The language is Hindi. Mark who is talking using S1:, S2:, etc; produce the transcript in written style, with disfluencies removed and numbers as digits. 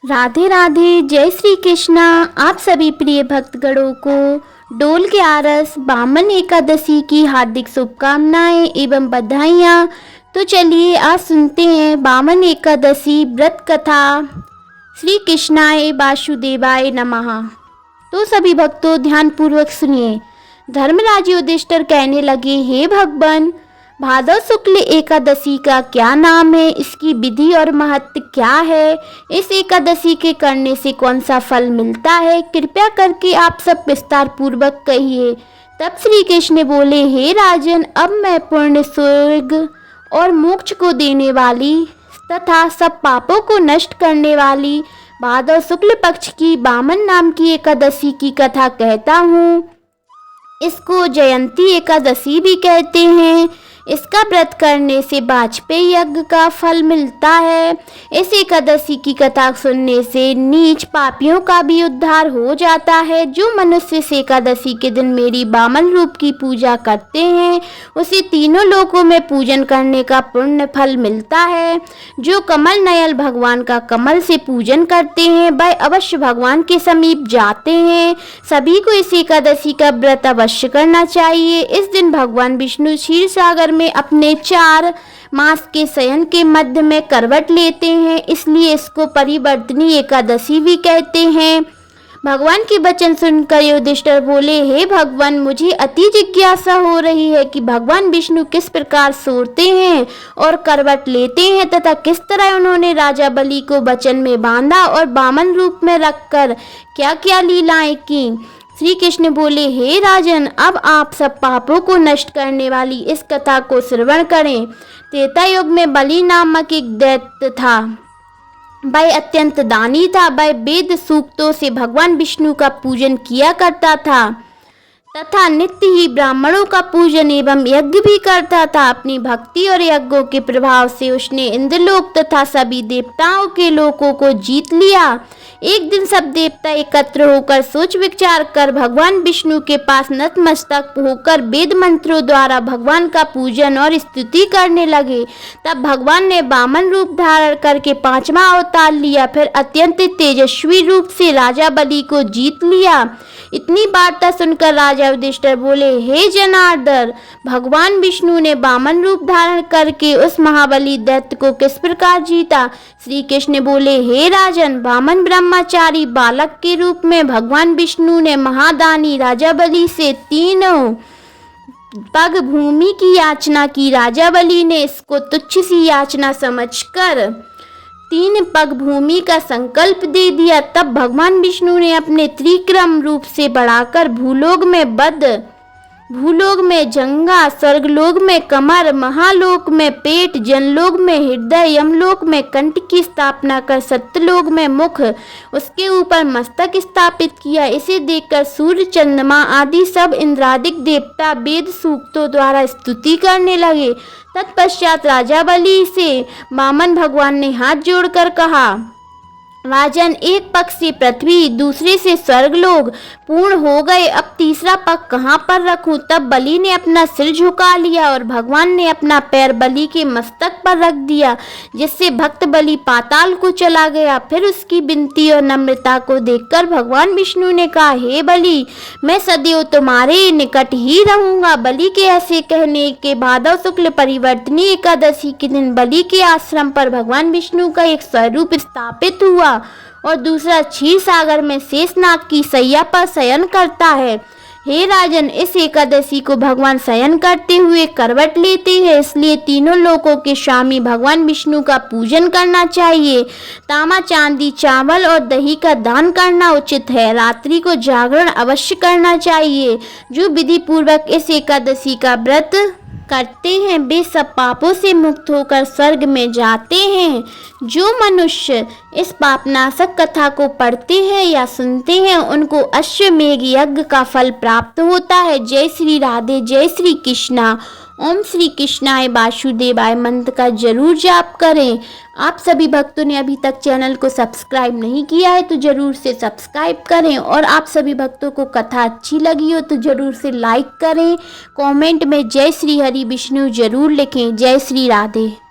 S1: राधे राधे, जय श्री कृष्णा। आप सभी प्रिय भक्तगणों को डोल के आरस बामन एकादशी की हार्दिक शुभकामनाएं एवं बधाइयाँ। तो चलिए आज सुनते हैं बामन एकादशी व्रत कथा। श्री कृष्णाय वासुदेवाय नमः। तो सभी भक्तों ध्यान पूर्वक सुनिए। धर्मराज युधिष्ठिर कहने लगे, हे भगवान, भादव शुक्ल एकादशी का क्या नाम है, इसकी विधि और महत्व क्या है, इस एकादशी के करने से कौन सा फल मिलता है, कृपया करके आप सब विस्तार पूर्वक कहिए। तब श्री कृष्ण बोले, हे राजन, अब मैं पुण्य, स्वर्ग और मोक्ष को देने वाली तथा सब पापों को नष्ट करने वाली भादव शुक्ल पक्ष की बामन नाम की एकादशी की कथा कहता हूँ। इसको जयंती एकादशी भी कहते हैं। इसका व्रत करने से वाजपेयी यज्ञ का फल मिलता है। इस एकादशी की कथा सुनने से नीच पापियों का भी उद्धार हो जाता है। जो मनुष्य इस एकादशी के दिन मेरी बामन रूप की पूजा करते हैं, उसे तीनों लोकों में पूजन करने का पुण्य फल मिलता है। जो कमल नयन भगवान का कमल से पूजन करते हैं, वह अवश्य भगवान के समीप जाते हैं। सभी को इस एकादशी का व्रत अवश्य करना चाहिए। इस दिन भगवान विष्णु क्षीर सागर में अपने 4 मास के शयन के मध्य में करवट लेते हैं, इसलिए इसको परिवर्तनी एकादशी भी कहते हैं। भगवान के वचन सुनकर युधिष्ठिर बोले, हे भगवान, मुझे अति जिज्ञासा हो रही है कि भगवान विष्णु किस प्रकार सोते हैं और करवट लेते हैं तथा किस तरह उन्होंने राजा बलि को वचन में बांधा और बामन रूप में रखकर क्या क्या लीलाएं की। श्री कृष्ण बोले, हे राजन, अब आप सब पापों को नष्ट करने वाली इस कथा को श्रवण करें। त्रेता युग में बलि नामक एक दैत्य था। वह अत्यंत दानी था। वह वेद सूक्तों से भगवान विष्णु का पूजन किया करता था तथा नित्य ही ब्राह्मणों का पूजन एवं यज्ञ भी करता था। अपनी भक्ति और यज्ञों के प्रभाव से उसने इंद्रलोक तथा सभी देवताओं के लोकों को जीत लिया। एक दिन सब देवता एकत्र होकर सोच विचार कर भगवान विष्णु के पास नतमस्तक होकर वेद मंत्रों द्वारा भगवान का पूजन और स्तुति करने लगे। तब भगवान ने बामन रूप धारण करके 5वां अवतार लिया। फिर अत्यंत तेजस्वी रूप से राजा बलि को जीत लिया। इतनी वार्ता सुनकर राजा युधिष्ठिर बोले, हे जनार्दन, भगवान विष्णु ने बामन रूप धारण करके उस महाबली दैत्य को किस प्रकार जीता। श्री कृष्ण बोले, हे राजन, बामन ब्रह्मचारी बालक के रूप में भगवान विष्णु ने महादानी राजा बलि से 3 पग भूमि की याचना की। राजा बलि ने इसको तुच्छ सी याचना समझकर 3 पग भूमि का संकल्प दे दिया। तब भगवान विष्णु ने अपने त्रिक्रम रूप से बढ़ाकर भूलोक में बद, भूलोक में जंगा, स्वर्गलोक में कमर, महालोक में पेट, जनलोक में हृदय, यमलोक में कंठ की स्थापना कर सत्यलोक में मुख, उसके ऊपर मस्तक स्थापित किया। इसे देखकर सूर्य, चंद्रमा आदि सब इंद्रादिक देवता वेद सूक्तों द्वारा स्तुति करने लगे। तत्पश्चात राजा बलि से बामन भगवान ने हाथ जोड़कर कहा, राजन, एक पग से पृथ्वी, दूसरे से स्वर्गलोक पूर्ण हो गए। अब तीसरा पग कहाँ पर रखूं? तब बलि ने अपना सिर झुका लिया और भगवान ने अपना पैर बलि के मस्तक पर रख दिया, जिससे भक्त बलि पाताल को चला गया। फिर उसकी विनती और नम्रता को देखकर भगवान विष्णु ने कहा, हे बलि, मैं सदैव तुम्हारे निकट ही रहूंगा। बलि के ऐसे कहने के भादव शुक्ल परिवर्तनी एकादशी के दिन बलि के आश्रम पर भगवान विष्णु का एक स्वरूप स्थापित हुआ और दूसरा क्षीर सागर में शेषनाग की सैया पर शयन करता है। हे राजन, इस एकादशी को भगवान शयन करते हुए करवट लेते हैं, इसलिए तीनों लोकों के स्वामी भगवान विष्णु का पूजन करना चाहिए। तांबा, चांदी, चावल और दही का दान करना उचित है। रात्रि को जागरण अवश्य करना चाहिए। जो विधि पूर्वक इस एकादशी का व्रत करते हैं, वे सब पापों से मुक्त होकर स्वर्ग में जाते हैं। जो मनुष्य इस पापनाशक कथा को पढ़ते हैं या सुनते हैं, उनको अश्वमेघ यज्ञ का फल प्राप्त होता है। जय श्री राधे, जय श्री कृष्णा। ओम श्री कृष्णाय वासुदेवाय मंत्र का जरूर जाप करें। आप सभी भक्तों ने अभी तक चैनल को सब्सक्राइब नहीं किया है तो जरूर से सब्सक्राइब करें, और आप सभी भक्तों को कथा अच्छी लगी हो तो जरूर से लाइक करें। कमेंट में जय श्री हरि विष्णु जरूर लिखें। जय श्री राधे।